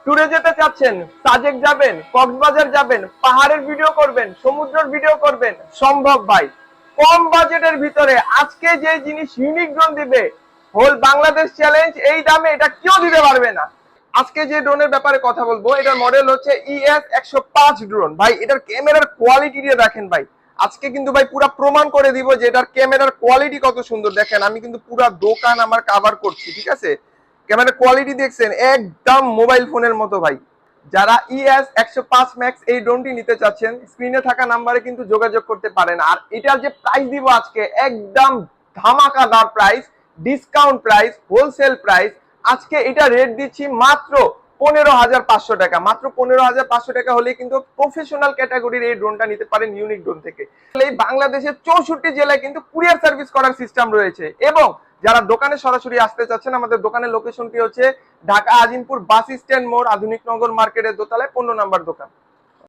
ট্যুরে যেতে চাচ্ছেন, সাজেক যাবেন, কক্সবাজার যাবেন, পাহাড়ের ভিডিও করবেন, সমুদ্রের ভিডিও করবেন, সম্ভব ভাই। কম বাজেটের ভিতরে আজকে যে জিনিস ইউনিক ড্রোন দিবে, হোল বাংলাদেশ চ্যালেঞ্জ, এই দামে এটা কেউ দিতে পারবে না। আজকে যে ড্রোনের ব্যাপারে কথা বলবো, এটার মডেল হচ্ছে ES-105 ড্রোন। ভাই এটার ক্যামেরার কোয়ালিটি দিয়ে দেখেন ভাই, আজকে কিন্তু ভাই পুরো প্রমাণ করে দিব যে এটার ক্যামেরার কোয়ালিটি কত সুন্দর। দেখেন আমি কিন্তু পুরো দোকান আমার কভার করছি, ঠিক আছে? ক্যামেরার কোয়ালিটি দেখছেন, একদম মোবাইল ফোনের মতো ভাই। যারা ES-105 ম্যাক্স এই ড্রোনটি নিতে চাচ্ছেন, স্ক্রিনে থাকা নাম্বারে কিন্তু যোগাযোগ করতে পারেন। আর এটার যে প্রাইস দিব আজকে, একদম ধামাকাদার price, discount price, wholesale price. আজকে এটা রেট দিচ্ছি মাত্র 15,500 টাকা। মাত্র 15,500 টাকা হলে কিন্তু প্রফেশনাল ক্যাটাগরির এই ড্রোনটা নিতে পারেন ইউনিক ড্রোন থেকে। এই বাংলাদেশের 64 জেলায় কিন্তু কুরিয়ার সার্ভিস করার সিস্টেম রয়েছে। এবং যারা দোকানে সরাসরি আসতে চাচ্ছেন, আমাদের দোকানের লোকেশনটি হচ্ছে ঢাকা আজিমপুর বাস স্ট্যান্ড মোড়, আধুনিক নগর মার্কেটের দোতলায় 15 নম্বর দোকান।